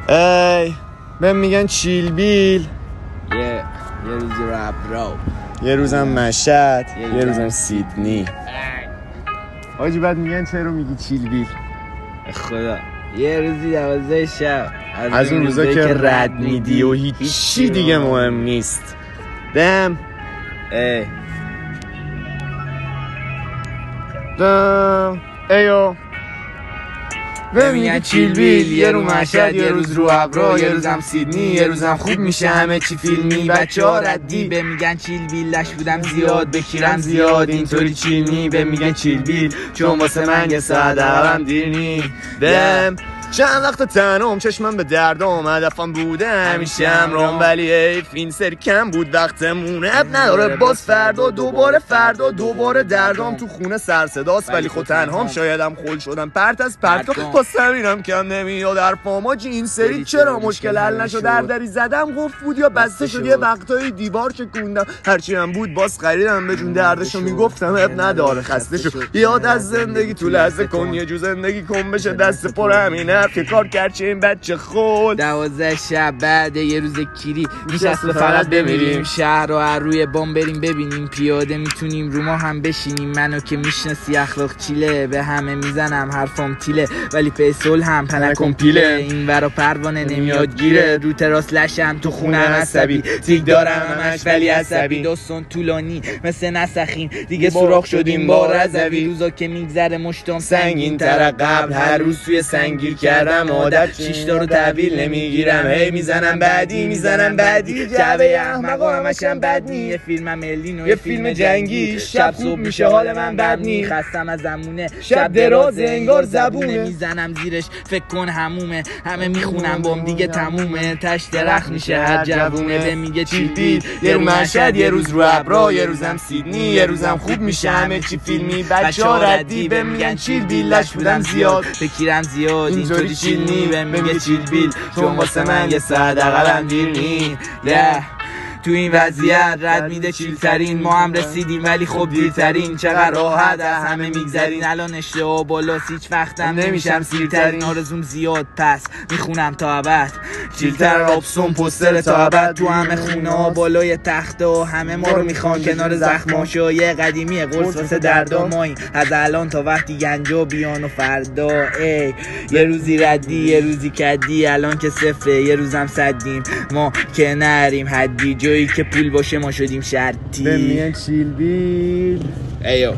ای بهم میگن چیل بیل، یه روزی رپ رو، یه روزم مشهد، یه روزم سیدنی. حاجی بعد میگن چرا میگی چیل بیل؟ خدا یه روزی 12 شب از اون روزا که رد میدی و هیچی دیگه مهم نیست. دم دم ایو میگن چیل بیل، یه رو مشهد، یه روز رو ابرا، یه روزم سیدنی، یه روزم خوب میشه همه چی فیلمی. بچه ها ردی به میگن چیل بیل، لش بودم زیاد بکیرم زیاد اینطوری چیل به میگن چیل بیل، چون واسه من یه ساعت عقبم دیر نی. دم چند وقت تنهم چشمم به دردم، هدفم بوده همیشه امرام، ولی حیف این سری کم بود وقتمون. اب نداره باز فردا دوباره دردم تو خونه سر صداست، ولی خود تنهام شایدم خل شدم پرت از پرتا، واسه همینم کم نمیاد حرفام. آجی این سری چرا مشکل حل نشد؟ دری زدم قفل بود یا بسته شد، یه وقتایی دیوار چکوندم، هرچی هم بود باز خریدم به جون دردشو میگفتم اب نداره خسته شو، یاد از زندگی تو لحظه کن، یه جو زندگی کن بشه دست پر همینه که کار کرد چه این بچه خود. 12 شب بعد یه روز کیری میشست فقط بمیریم، شهر رو هر روی بام بریم ببینیم، پیاده میتونیم رو ما هم بشینیم. منو که میشناسی اخلاق چیله، به همه میزنم حرفام تیله، ولی پیسول هم پنکم پیله. این ورا پروانه نمیاد گیره، رو تراس لشم تو خونم عصبی، تیک دارم همش ولی عصبی. داستان طولانی مثل نسخیم دیگه، سوراخ شدیم با رضوی. روزا که میگذره مشتام سنگین تر قبل، هر روز توی سنگیر کردم عادت، شیشتا رو تحویل نمیگیرم، هی میزنم بعدی جعبه احمقا همشم بد نی. یه فیلم ملین و یه فیلم جنگی، شب صبح میشه حال من بد نی. خستم از زمونه شب دراز انگار زبونه، میزنم زیرش فکر کن همومه، همه میخونم بام دیگه تمومه، تش درخت میشه هر جوونه. به میگه چیل بیل، یه رو مشهد، یه روز رو ابرا، یه روزم سیدنی، یه روزم خوب میشه همه چی فیلمی. بچه‌ها ردی به میگن چیل بیل، لش بودم زیاد بکیرم زیاد اینطوری چیل نی. به میگه چیل بیل چون واسه من یه ساعت عقبم دیر نی. تو این وضعیت رد میده چیل ترین، ما هم رسیدیم ولی خب دیرترین. چقدر راحت از همه میگذرین، الان اشتها بالاست هیچ وقتم نمیشم سیرترین. آرزوم زیاد پس میخونم تا ابد، چیلتر رابسون پوستر تا ابد. تو همه خونه ها بالای تخته ها همه ما رو میخوان، کنار زخماشو یه قدیمی قرص واسه دردا. ماییم از الان تا وقتی گنجا بیان و فردا. یه روزی ردی یه روزی کدی، الان که صفره یه روزم صدیم. ما که نریم حدی، جایی که پول باشه ما شدیم شرطی. به میگن چیل بیل. ایو